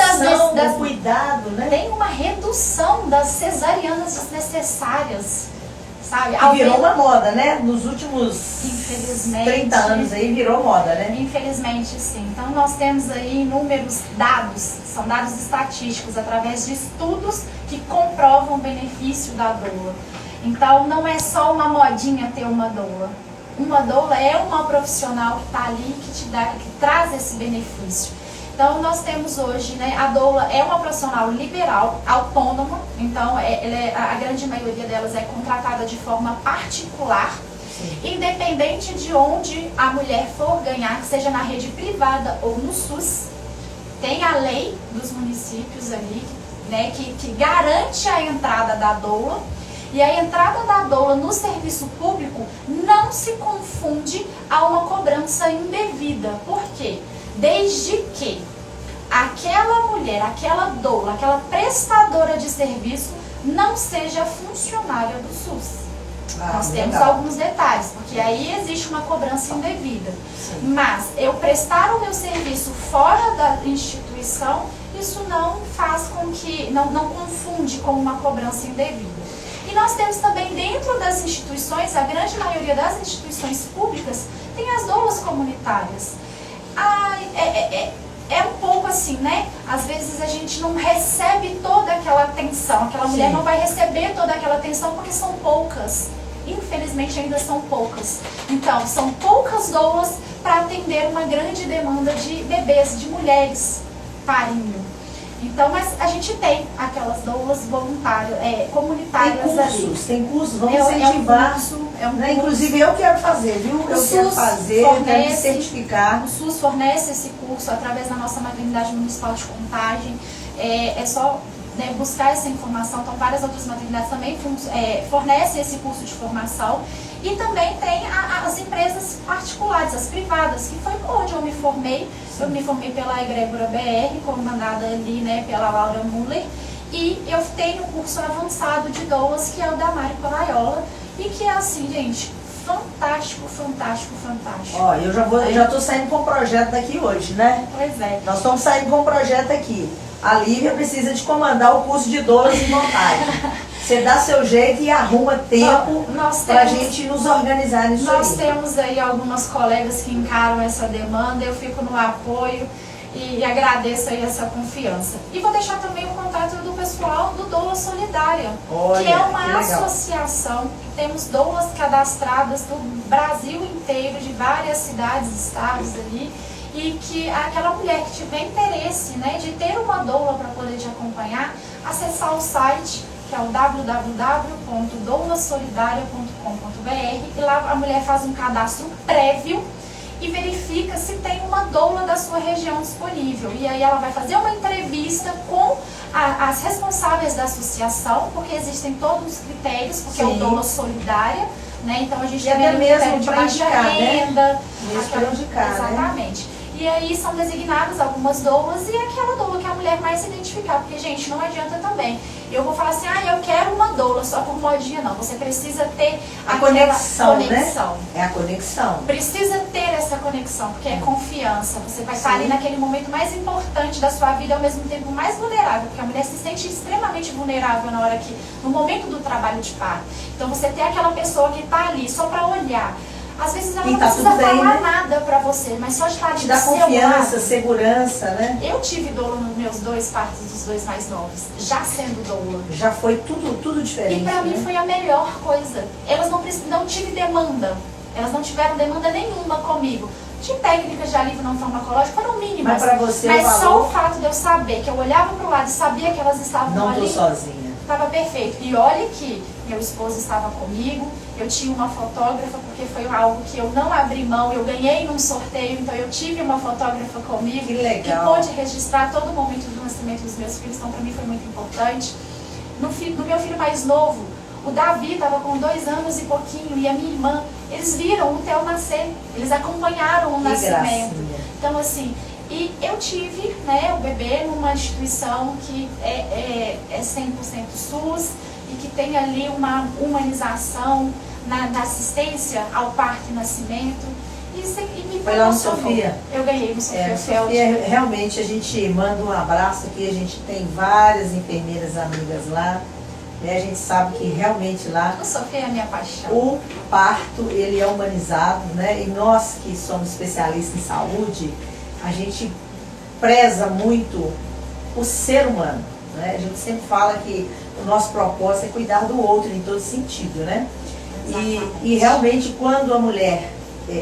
das cuidado, né? Tem uma redução das cesarianas desnecessárias, sabe? E virou uma moda, né? Nos últimos 30 anos aí virou moda, né? Infelizmente, sim. Então nós temos aí inúmeros dados, são dados estatísticos, através de estudos que comprovam o benefício da doula. Então não é só uma modinha ter uma doula. Uma doula é uma profissional que está ali, que traz esse benefício. Então nós temos hoje, né, a doula é uma profissional liberal, autônoma, então a grande maioria delas é contratada de forma particular, sim, independente de onde a mulher for ganhar, que seja na rede privada ou no SUS. Tem a lei dos municípios ali, né, que garante a entrada da doula. E a entrada da doula no serviço público não se confunde a uma cobrança indevida. Por quê? Desde que aquela mulher, aquela doula, aquela prestadora de serviço não seja funcionária do SUS. Nós temos alguns detalhes, porque aí existe uma cobrança indevida. Sim. Mas eu prestar o meu serviço fora da instituição, isso não faz com que, não confunde com uma cobrança indevida. E nós temos também dentro das instituições, a grande maioria das instituições públicas, tem as doulas comunitárias. É um pouco assim, né? Às vezes a gente não recebe toda aquela atenção, aquela mulher não vai receber toda aquela atenção porque são poucas. Infelizmente ainda são poucas. Então, são poucas doulas para atender uma grande demanda de bebês, de mulheres parindo. Então, mas a gente tem aquelas doulas voluntárias, comunitárias ali. Tem cursos, vamos incentivar. Né? Inclusive eu quero fazer, viu? Eu quero fazer, eu quero me certificar. O SUS fornece esse curso através da nossa maternidade municipal de Contagem. É só buscar essa informação. Então, várias outras maternidades também fornecem esse curso de formação. E também tem as empresas particulares, as privadas, que foi onde eu me formei. Eu me formei pela Egrégora BR, comandada ali, né, pela Laura Muller. E eu tenho um curso avançado de doulas, que é o da Mari Palaiola. E que é assim, gente, fantástico, fantástico, fantástico. Ó, eu já tô saindo com um projeto daqui hoje, né? Pois é. Nós estamos saindo com um projeto aqui. A Lívia precisa de comandar o curso de doulas em montagem. Você dá seu jeito e arruma tempo para a gente nos organizar nisso aí. Nós temos aí algumas colegas que encaram essa demanda, eu fico no apoio e agradeço aí essa confiança. E vou deixar também o contato do pessoal do Doula Solidária, que é uma associação. Temos doulas cadastradas do Brasil inteiro, de várias cidades e estados ali. E que aquela mulher que tiver interesse, né, de ter uma doula para poder te acompanhar, acessar o site, que é o www.doulasolidaria.com.br, e lá a mulher faz um cadastro prévio e verifica se tem uma doula da sua região disponível. E aí ela vai fazer uma entrevista com as responsáveis da associação, porque existem todos os critérios, porque é o doula solidária, né? Então a gente tem até mesmo de baixa renda, exatamente. Né? E aí são designadas algumas doulas e aquela doula que a mulher mais se identificar, porque, gente, não adianta também. Eu vou falar assim, eu quero uma doula só por modinha, não. Você precisa ter a conexão, né? É a conexão. Precisa ter essa conexão, porque é confiança. Você vai estar ali naquele momento mais importante da sua vida, ao mesmo tempo mais vulnerável, porque a mulher se sente extremamente vulnerável no momento do trabalho de parto. Então você ter aquela pessoa que está ali só para olhar. Às vezes ela não precisa falar nada pra você, mas só de estar ali do seu lado. Te dá confiança, segurança, né? Eu tive doula nos meus 2 partos dos 2 mais novos, já sendo doula. Já foi tudo diferente. E pra mim foi a melhor coisa. Elas não tive demanda. Elas não tiveram demanda nenhuma comigo. De técnicas de alívio não farmacológico foram mínimas. Mas pra você só o fato de eu saber que eu olhava pro lado e sabia que elas estavam ali. Não tô sozinha. Estava perfeito. E olha que meu esposo estava comigo, eu tinha uma fotógrafa, porque foi algo que eu não abri mão, eu ganhei num sorteio, então eu tive uma fotógrafa comigo. Que legal. Que pôde registrar todo o momento do nascimento dos meus filhos, então para mim foi muito importante. No meu filho mais novo, o Davi estava com 2 anos e pouquinho, e a minha irmã, eles viram o Theo nascer, eles acompanharam o nascimento. Então assim, e eu tive, né, o bebê numa instituição que é 100% SUS e que tem ali uma humanização na assistência ao parto e nascimento. E me foi lá no Sofia? Eu ganhei no Sofia Feld. Sofia, realmente a gente manda um abraço aqui, a gente tem várias enfermeiras amigas lá. A gente sabe que realmente lá o Sofia é a minha paixão. O parto, ele é humanizado, né? E nós que somos especialistas em saúde, a gente preza muito o ser humano, né? A gente sempre fala que o nosso propósito é cuidar do outro em todo sentido, né? E realmente quando a mulher,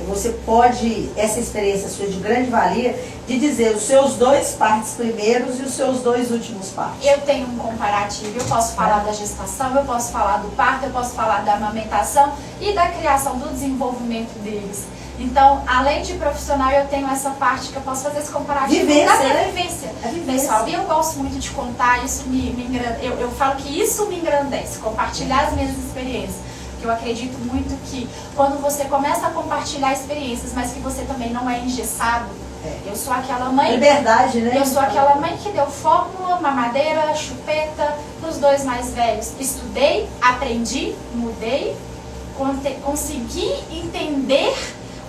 você pode, essa experiência sua de grande valia, de dizer os seus 2 partos primeiros e os seus 2 últimos partos. Eu tenho um comparativo, eu posso falar da gestação, eu posso falar do parto, eu posso falar da amamentação e da criação, do desenvolvimento deles. Então, além de profissional, eu tenho essa parte que eu posso fazer esse comparativo da minha vivência. Pessoal, e eu gosto muito de contar, isso eu falo que isso me engrandece, compartilhar as minhas experiências. Porque eu acredito muito que quando você começa a compartilhar experiências, mas que você também não é engessado, eu sou aquela mãe... Liberdade, né? Eu sou aquela mãe que deu fórmula, mamadeira, chupeta para os 2 mais velhos. Estudei, aprendi, mudei, consegui entender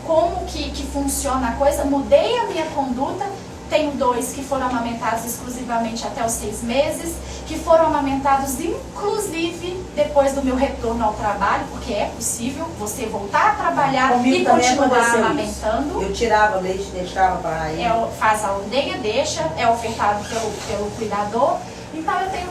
como que funciona a coisa, mudei a minha conduta. Tenho 2 que foram amamentados exclusivamente até os 6 meses, que foram amamentados inclusive depois do meu retorno ao trabalho, porque é possível você voltar a trabalhar e continuar amamentando. Eu tirava leite, deixava para ir. Faz a ordenha, deixa, é ofertado pelo cuidador. Então eu tenho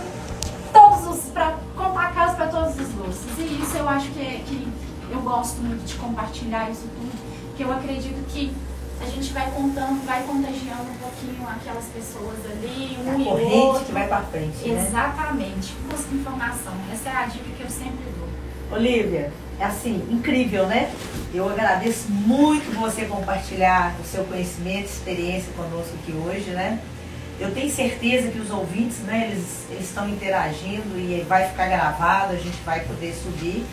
para contar casos para todos os gostos. E isso eu acho que eu gosto muito de compartilhar isso tudo, porque eu acredito que a gente vai contando, vai contagiando um pouquinho aquelas pessoas ali, um A e corrente outro. que vai para frente, né? Exatamente. Busca informação. Essa é a dica que eu sempre dou. Olívia, é assim, incrível, né? Eu agradeço muito por você compartilhar o seu conhecimento, experiência conosco aqui hoje, né? Eu tenho certeza que os ouvintes, né, eles estão interagindo e vai ficar gravado, a gente vai poder subir.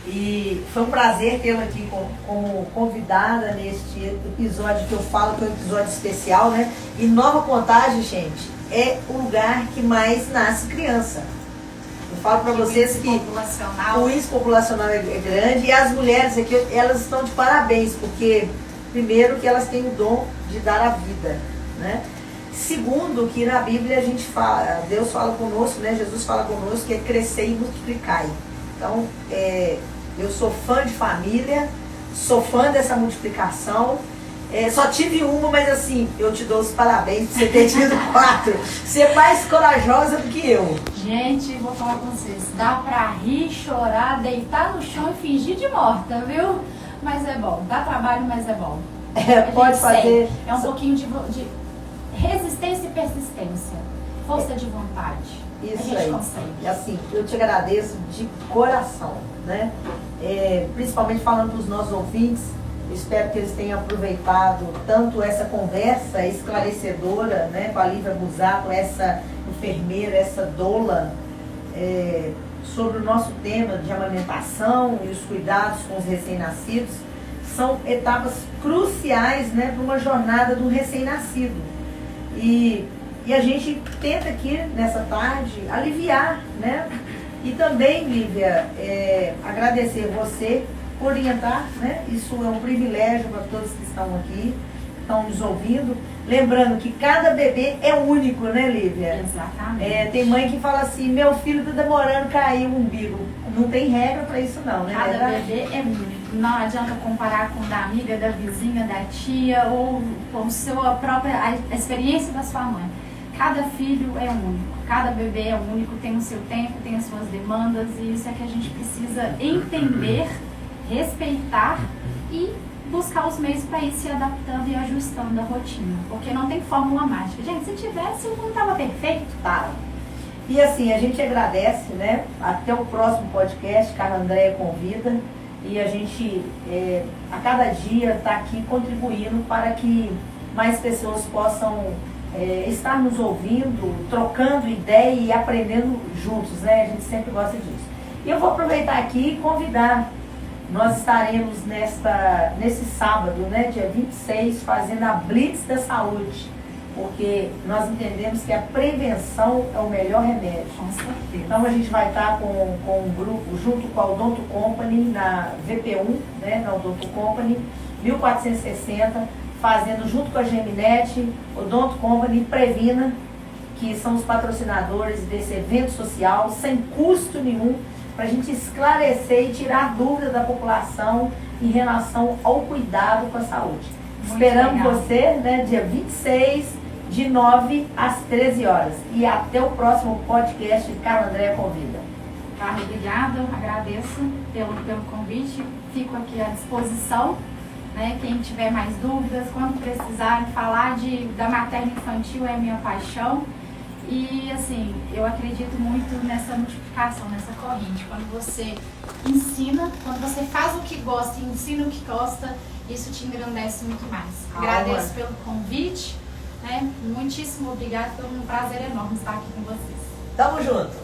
E foi um prazer tê-la aqui como convidada neste episódio que eu falo que é um episódio especial, né? E Nova Contagem, gente, é o lugar que mais nasce criança. Eu falo para vocês que o índice populacional é grande e as mulheres aqui, elas estão de parabéns, porque primeiro que elas têm o dom de dar a vida, né? Segundo, que na Bíblia a gente fala, Deus fala conosco, né? Jesus fala conosco que é crescer e multiplicar. Então, eu sou fã de família, sou fã dessa multiplicação. Só tive uma, mas assim, eu te dou os parabéns por você ter tido 4. Você é mais corajosa do que eu. Gente, vou falar com vocês, dá pra rir, chorar, deitar no chão e fingir de morta, viu? Mas é bom, dá trabalho, mas é bom. Pode fazer. É um pouquinho de resistência e persistência, força de vontade. Isso a gente aí. consegue. E assim, eu te agradeço de coração, né? Principalmente falando para os nossos ouvintes, eu espero que eles tenham aproveitado tanto essa conversa esclarecedora, né, com a Lívia Busato, essa enfermeira, essa doula, sobre o nosso tema de amamentação e os cuidados com os recém-nascidos. São etapas cruciais, né, para uma jornada do recém-nascido. E a gente tenta aqui, nessa tarde, aliviar, né? E também, Lívia, agradecer você por orientar, né? Isso é um privilégio para todos que estão aqui, estão nos ouvindo. Lembrando que cada bebê é único, né, Lívia? Exatamente. Tem mãe que fala assim, meu filho está demorando a cair o umbigo. Não tem regra para isso não, né? Cada bebê é único. Não adianta comparar com o da amiga, da vizinha, da tia ou com a própria experiência da sua mãe. Cada filho é único, cada bebê é único, tem o seu tempo, tem as suas demandas, e isso é que a gente precisa entender, respeitar e buscar os meios para ir se adaptando e ajustando a rotina, porque não tem fórmula mágica. Gente, se tivesse, o mundo estava perfeito. Tá. E assim, a gente agradece, né? Até o próximo podcast que a Andréia convida, e a gente a cada dia está aqui contribuindo para que mais pessoas possam estar nos ouvindo, trocando ideia e aprendendo juntos, né? A gente sempre gosta disso. E eu vou aproveitar aqui e convidar. Nós estaremos nesse sábado, né, dia 26, fazendo a Blitz da Saúde, porque nós entendemos que a prevenção é o melhor remédio. Com certeza. Então a gente vai estar com um grupo, junto com a Odonto Company, na VP1, né, na Odonto Company, 1460, fazendo junto com a Geminet, Odonto Company e Previna, que são os patrocinadores desse evento social, sem custo nenhum, para a gente esclarecer e tirar dúvidas da população em relação ao cuidado com a saúde. Muito Esperamos legal. você, né, dia 26, de 9 às 13 horas. E até o próximo podcast que Carla Andréia convida. Carla, obrigada, agradeço pelo convite, fico aqui à disposição, né? Quem tiver mais dúvidas, quando precisarem falar da materno infantil é a minha paixão. E assim, eu acredito muito nessa multiplicação, nessa corrente. Quando você ensina, quando você faz o que gosta e ensina o que gosta, isso te engrandece muito mais. Agradeço pelo convite, né? Muitíssimo obrigada, foi um prazer enorme estar aqui com vocês. Tamo junto!